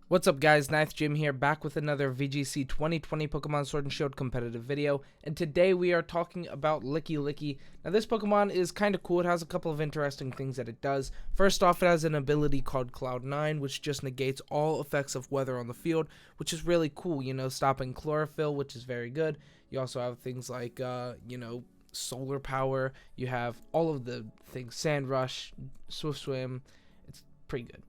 What's up guys, Ninth Jim here, back with another VGC 2020 Pokemon Sword and Shield competitive video, and today we are talking about Lickilicky. Now this Pokemon is kind of cool. It has a couple of interesting things that it does. First off, it has an ability called Cloud 9, which just negates all effects of weather on the field, which is really cool, stopping chlorophyll, which is very good. You also have things like, solar power. You have all of the things, Sand Rush, Swift Swim. It's pretty good.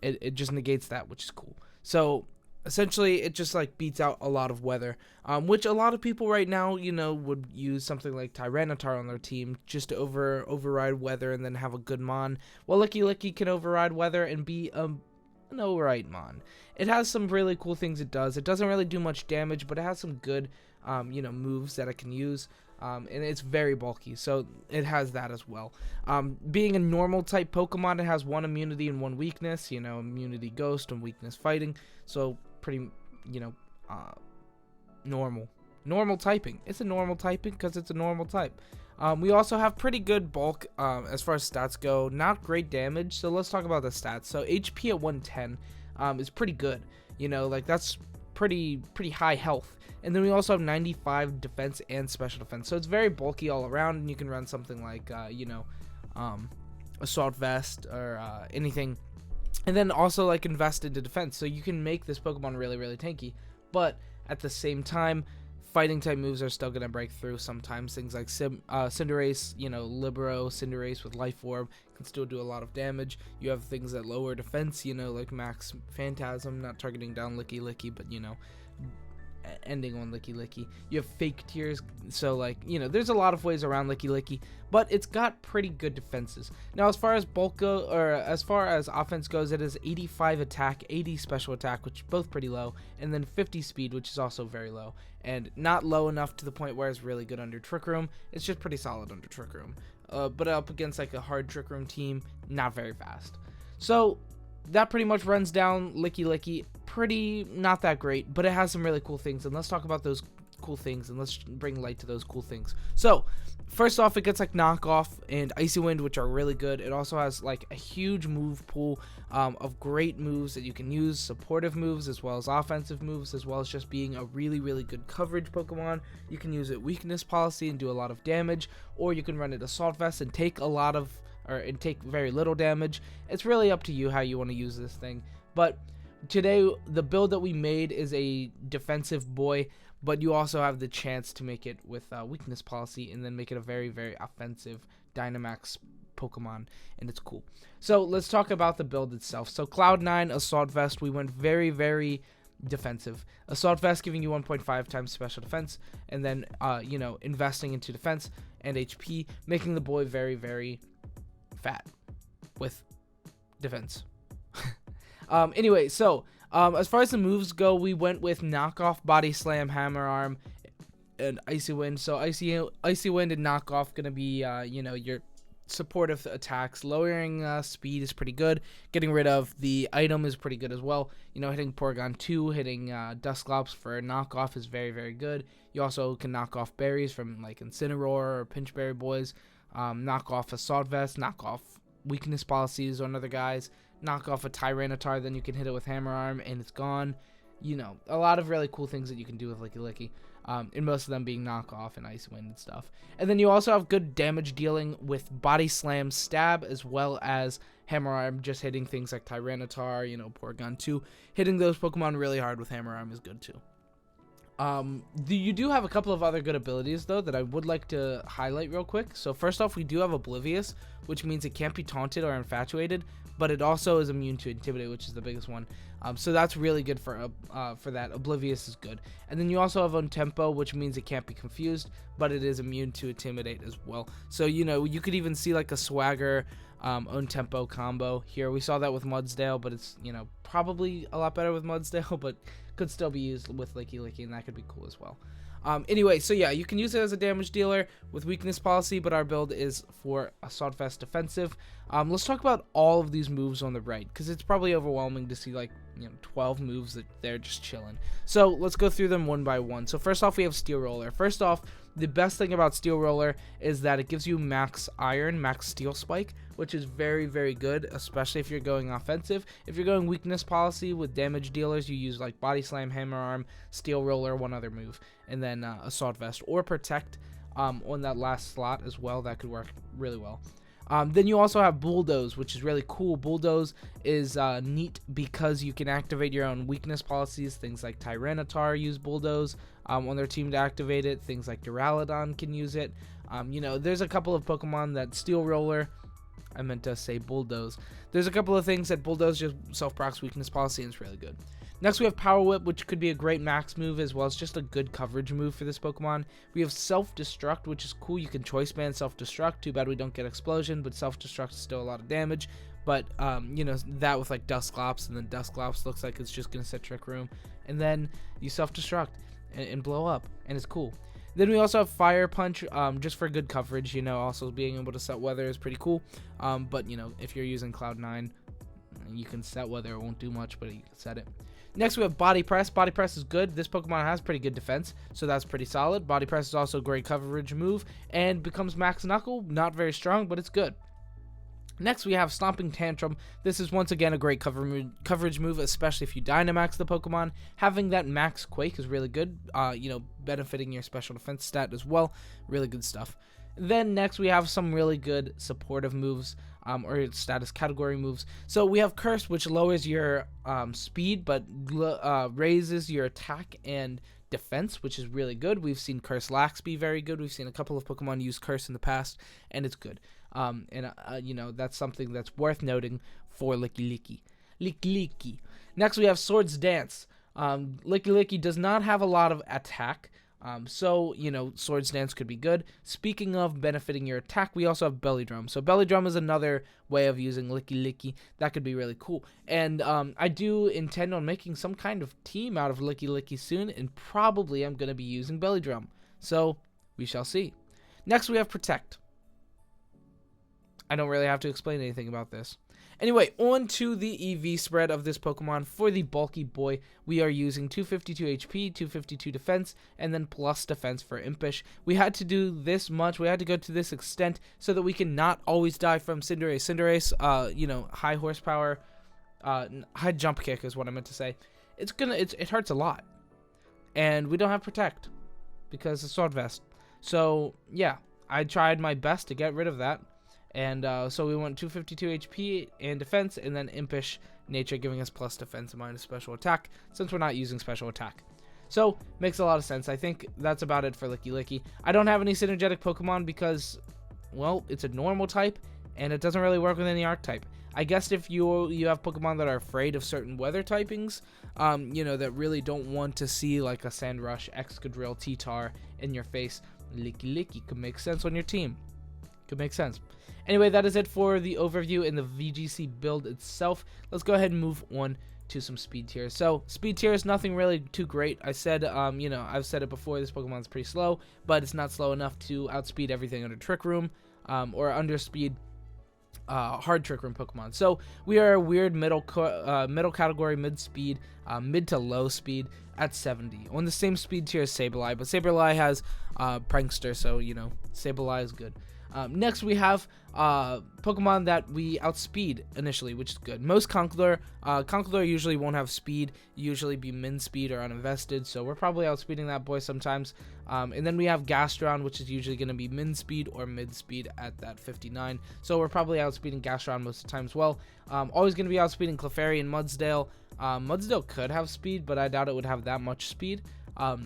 It just negates that, which is cool. So essentially it just like beats out a lot of weather, which a lot of people right now would use something like Tyranitar on their team just to override weather and then have a good mon. Well, Lickilicky can override weather and be an alright mon. It has some really cool things it does. It doesn't really do much damage, but it has some good moves that it can use. And it's very bulky, so it has that as well. Being a normal type Pokemon, it has one immunity and one weakness, immunity ghost and weakness fighting, so pretty, normal typing. It's a normal typing because it's a normal type. We also have pretty good bulk as far as stats go, not great damage, so let's talk about the stats. So HP at 110 is pretty good, that's pretty high health. And then we also have 95 defense and special defense, so it's very bulky all around, and you can run something like assault vest or anything, and then also like invest into defense, so you can make this Pokemon really tanky. But at the same time, fighting type moves are still gonna break through sometimes. Things like Cinderace, Libero, Cinderace with Life Orb can still do a lot of damage. You have things that lower defense, like Max Phantasm, not targeting down Lickilicky, but ending on Lickilicky. You have fake tears, so there's a lot of ways around Lickilicky, but it's got pretty good defenses. Now as far as as far as offense goes, it is 85 attack, 80 special attack, which is both pretty low, and then 50 speed, which is also very low, and not low enough to the point where it's really good under Trick Room. It's just pretty solid under Trick Room, but up against like a hard Trick Room team, not very fast. So that pretty much runs down Lickilicky. Pretty not that great, but it has some really cool things, and let's talk about those cool things, and let's bring light to those cool things. So first off, it gets like Knockoff and Icy Wind, which are really good. It also has like a huge move pool of great moves that you can use, supportive moves as well as offensive moves, as well as just being a really good coverage Pokemon. You can use it weakness policy and do a lot of damage, or you can run it assault vest and take take very little damage. It's really up to you how you want to use this thing. But today, the build that we made is a defensive boy, but you also have the chance to make it with weakness policy and then make it a very offensive Dynamax Pokemon, and it's cool. So let's talk about the build itself. So Cloud 9 Assault Vest, we went very defensive. Assault Vest giving you 1.5 times special defense, and then investing into defense and HP, making the boy very fat with defense. Anyway, so as far as the moves go, we went with Knockoff, Body Slam, Hammer Arm, and Icy Wind. So Icy Wind and Knockoff gonna be your supportive attacks. Lowering speed is pretty good. Getting rid of the item is pretty good as well. Hitting Porygon 2, hitting Dusclops for Knockoff is very good. You also can knock off berries from like Incineroar or Pinchberry Boys. Knock off Assault Vest, knock off weakness policies on other guys, knock off a Tyranitar, then you can hit it with Hammer Arm and it's gone. A lot of really cool things that you can do with Lickilicky, and most of them being knockoff and Ice Wind and stuff. And then you also have good damage dealing with Body Slam, Stab, as well as Hammer Arm, just hitting things like Tyranitar, Porygon 2. Hitting those Pokemon really hard with Hammer Arm is good too. You do have a couple of other good abilities though that I would like to highlight real quick. So first off, we do have Oblivious, which means it can't be taunted or infatuated, but it also is immune to Intimidate, which is the biggest one. So that's really good for that. Oblivious is good. And then you also have Own Tempo, which means it can't be confused, but it is immune to Intimidate as well. So you could even see like a Swagger Own Tempo combo here. We saw that with Mudsdale, but it's probably a lot better with Mudsdale, but could still be used with Lickilicky, and that could be cool as well. Anyway, so yeah, you can use it as a damage dealer with weakness policy, but our build is for Assault Vest defensive. Let's talk about all of these moves on the right, because it's probably overwhelming to see like 12 moves that they're just chilling. So let's go through them one by one. So first off, we have Steel Roller. First off, the best thing about Steel Roller is that it gives you max iron, max steel spike, which is very, very good, especially if you're going offensive. If you're going weakness policy with damage dealers, you use like Body Slam, Hammer Arm, Steel Roller, one other move, and then Assault Vest or Protect on that last slot as well. That could work really well. Then you also have Bulldoze, which is really cool. Bulldoze is neat because you can activate your own weakness policies. Things like Tyranitar use Bulldoze on their team to activate it. Things like Duraludon can use it. There's a couple of Pokemon that Steel Roller, I meant to say Bulldoze. There's a couple of things that Bulldoze just self-procs weakness policy, and it's really good. Next, we have Power Whip, which could be a great max move as well as just a good coverage move for this Pokemon. We have Self-Destruct, which is cool. You can choice band Self-Destruct. Too bad we don't get Explosion, but Self-Destruct is still a lot of damage. But, that with like Dusclops, and then Dusclops looks like it's just going to set Trick Room. And then you Self-Destruct and blow up, and it's cool. Then we also have Fire Punch, just for good coverage. Also being able to set weather is pretty cool. But, if you're using Cloud9, you can set weather. It won't do much, but you can set it. Next, we have Body Press. Body Press is good. This Pokemon has pretty good defense, so that's pretty solid. Body Press is also a great coverage move, and becomes Max Knuckle. Not very strong, but it's good. Next, we have Stomping Tantrum. This is once again a great coverage move, especially if you Dynamax the Pokemon. Having that Max Quake is really good, benefiting your special defense stat as well. Really good stuff. Then next, we have some really good supportive moves, or status category moves. So we have Curse, which lowers your speed, but raises your attack and defense, which is really good. We've seen Curse Lax be very good. We've seen a couple of Pokemon use Curse in the past, and it's good. That's something that's worth noting for Lickilicky. Lickilicky. Next, we have Swords Dance. Lickilicky does not have a lot of attack, Swords Dance could be good. Speaking of benefiting your attack, we also have Belly Drum. So Belly Drum is another way of using Lickilicky. That could be really cool. And I do intend on making some kind of team out of Lickilicky soon, and probably I'm going to be using Belly Drum. So we shall see. Next, we have Protect. I don't really have to explain anything about this. Anyway, on to the EV spread of this Pokemon. For the bulky boy, we are using 252 HP, 252 defense, and then plus defense for Impish. We had to do this much, we had to go to this extent so that we can not always die from Cinderace. Cinderace, high horsepower, high jump kick is what I meant to say. It hurts a lot. And we don't have Protect because it's Sword Vest. So, yeah, I tried my best to get rid of that. And so we went 252 HP and defense, and then Impish Nature giving us plus defense and minus special attack, since we're not using special attack. So, makes a lot of sense. I think that's about it for Lickilicky. I don't have any synergetic Pokemon because, well, it's a normal type, and it doesn't really work with any archetype. I guess if you have Pokemon that are afraid of certain weather typings, that really don't want to see like a Sandrush, Excadrill, T-Tar in your face, Lickilicky could make sense on your team. Could make sense. Anyway, that is it for the overview and the VGC build itself. Let's go ahead and move on to some speed tiers. So, speed tier is nothing really too great. I said, I've said it before, this Pokemon's pretty slow, but it's not slow enough to outspeed everything under Trick Room, or underspeed hard Trick Room Pokemon. So, we are a weird middle category, mid-speed, mid to low speed at 70. On the same speed tier as Sableye, but Sableye has Prankster, so, Sableye is good. Next, we have Pokemon that we outspeed initially, which is good. Most Conkeldurr usually won't have speed, usually be min speed or uninvested, so we're probably outspeeding that boy sometimes. And then we have Gastron, which is usually going to be min speed or mid speed at that 59, so we're probably outspeeding Gastron most of the time as well. Always going to be outspeeding Clefairy and Mudsdale. Mudsdale could have speed, but I doubt it would have that much speed.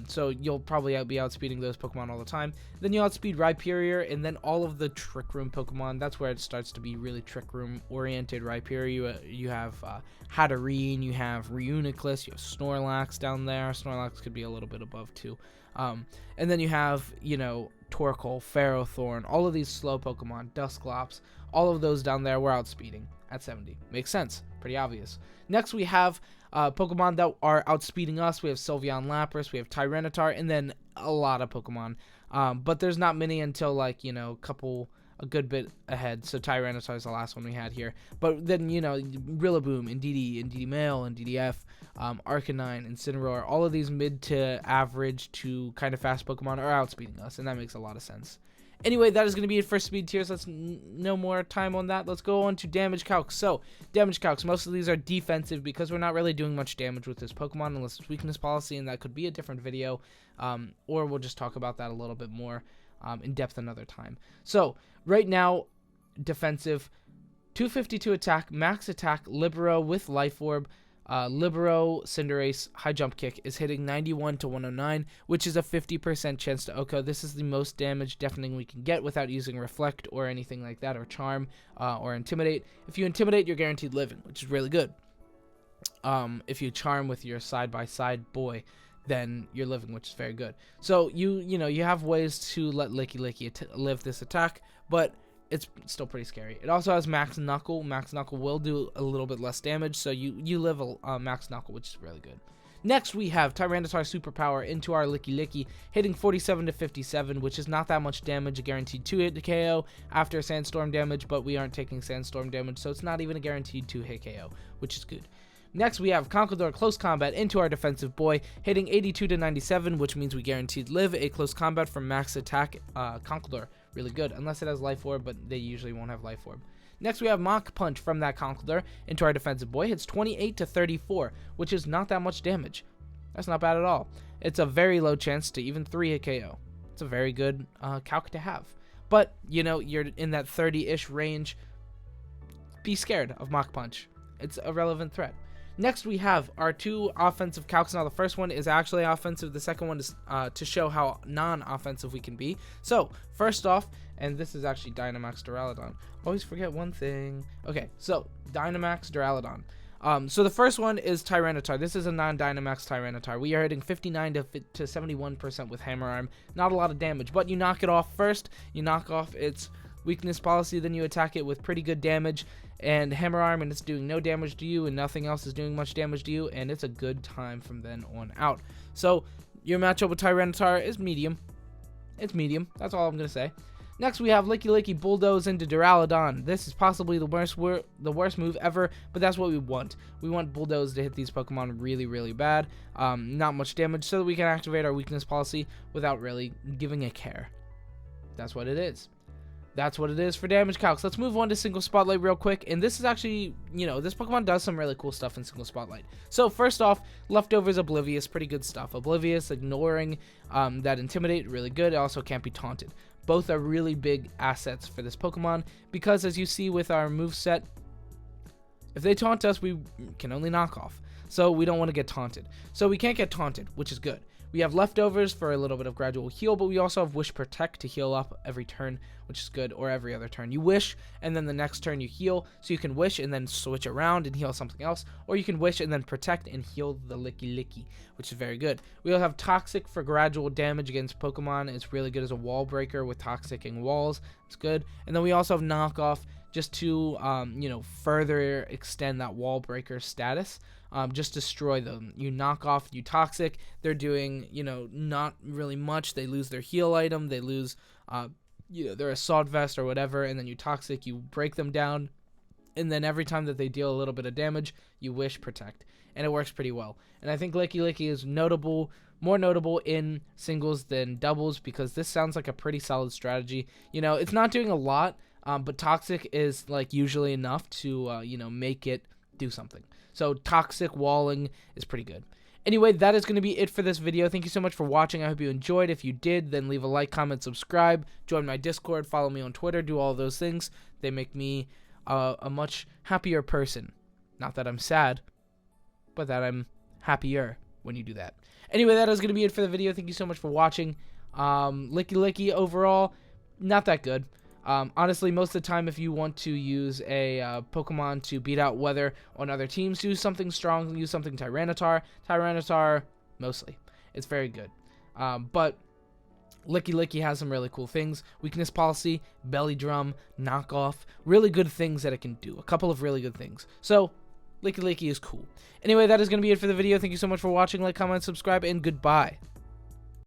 So you'll probably be outspeeding those Pokemon all the time. Then you outspeed Rhyperior, and then all of the Trick Room Pokemon. That's where it starts to be really Trick Room oriented. Rhyperior, you have Hatterene, you have Reuniclus, you have Snorlax down there. Snorlax could be a little bit above too. And then you have, Torkoal, Ferrothorn, all of these slow Pokemon, Dusclops, all of those down there we're outspeeding. at 70. Makes sense. Pretty obvious. Next, we have Pokemon that are outspeeding us. We have Sylveon, Lapras, we have Tyranitar, and then a lot of Pokemon. But there's not many until, like, you know, a good bit ahead. So Tyranitar is the last one we had here. But then, you know, Rillaboom, Indeedee Male, Indeedee Arcanine, Incineroar, all of these mid to average to kind of fast Pokemon are outspeeding us, and that makes a lot of sense. Anyway, that is going to be it for speed tiers. Let's no more time on that. Let's go on to damage calcs. So, damage calcs, most of these are defensive because we're not really doing much damage with this Pokemon unless it's weakness policy, and that could be a different video, or we'll just talk about that a little bit more in depth another time. So, right now, defensive, 252 attack, max attack, Libero with Life Orb, Libero, Cinderace, high jump kick is hitting 91 to 109, which is a 50% chance to OHKO. This is the most damage deafening we can get without using Reflect or anything like that, or Charm, or Intimidate. If you Intimidate, you're guaranteed living, which is really good. If you Charm with your side-by-side boy, then you're living, which is very good. So you have ways to let Lickilicky live this attack, but it's still pretty scary. It also has Max Knuckle. Max Knuckle will do a little bit less damage, so you live a Max Knuckle, which is really good. Next, we have Tyranitar Superpower into our Lickilicky, hitting 47 to 57, which is not that much damage, a guaranteed 2-hit KO after Sandstorm damage, but we aren't taking Sandstorm damage, so it's not even a guaranteed 2-hit KO, which is good. Next, we have Conkeldurr Close Combat into our defensive boy, hitting 82 to 97, which means we guaranteed live a Close Combat from max attack Conkeldurr. Really good, unless it has Life Orb, but they usually won't have Life Orb. Next, we have Mach Punch from that Conkeldurr into our defensive boy, hits 28 to 34, which is not that much damage. That's not bad at all. It's a very low chance to even 3-hit KO. It's a very good calc to have. But, you know, you're in that 30-ish range. Be scared of Mach Punch. It's a relevant threat. Next, we have our two offensive calcs. Now, the first one is actually offensive. The second one is to show how non-offensive we can be. So, first off, and this is actually Dynamax Duraludon. Always forget one thing. Okay, so Dynamax Duraludon. So the first one is Tyranitar. This is a non-Dynamax Tyranitar. We are hitting 59 to 71% with Hammer Arm. Not a lot of damage, but you knock it off first. You knock off its weakness policy, then you attack it with pretty good damage and Hammer Arm, and it's doing no damage to you, and nothing else is doing much damage to you, and it's a good time from then on out. So your matchup with Tyranitar is medium. It's medium. That's all I'm gonna say. Next, we have Lickilicky Bulldoze into Duraludon. This is possibly the worst move ever, but that's what we want. We want Bulldoze to hit these Pokemon really, really bad. Not much damage, so that we can activate our weakness policy without really giving a care. That's what it is. That's what it is for damage calcs. Let's move on to Single Spotlight real quick. And this is actually, you know, this Pokemon does some really cool stuff in Single Spotlight. So first off, Leftovers, Oblivious, pretty good stuff. Oblivious, ignoring that Intimidate, really good. It also can't be taunted. Both are really big assets for this Pokemon because, as you see with our moveset, if they taunt us, we can only knock off. So we don't want to get taunted. So we can't get taunted, which is good. We have Leftovers for a little bit of gradual heal, but we also have Wish Protect to heal up every turn, which is good, or every other turn. You wish, and then the next turn you heal, so you can wish and then switch around and heal something else, or you can wish and then protect and heal the Lickilicky, which is very good. We also have Toxic for gradual damage against Pokemon. It's really good as a wall breaker with toxicing walls. It's good. And then we also have Knockoff just to, further extend that wall breaker status. Just destroy them. You knock off, you toxic. They're doing, not really much. They lose their heal item. They lose, their assault vest or whatever. And then you toxic, you break them down. And then every time that they deal a little bit of damage, you wish protect. And it works pretty well. And I think Lickilicky is more notable in singles than doubles because this sounds like a pretty solid strategy. It's not doing a lot, but toxic is like usually enough to, make it do something. So toxic walling is pretty good. Anyway, that is going to be it for this video. Thank you so much for watching. I hope you enjoyed. If you did, then leave a like, comment, subscribe, join my Discord, follow me on Twitter, do all those things. They make me a much happier person. Not that I'm sad, but that I'm happier when you do that. Anyway, that is going to be it for the video. Thank you so much for watching. Lickilicky overall, not that good. Honestly, most of the time, if you want to use a Pokemon to beat out weather on other teams, use something strong, use something Tyranitar. Tyranitar, mostly. It's very good. But Lickilicky has some really cool things. Weakness Policy, Belly Drum, Knockoff. Really good things that it can do. A couple of really good things. So, Lickilicky is cool. Anyway, that is going to be it for the video. Thank you so much for watching. Like, comment, subscribe, and goodbye.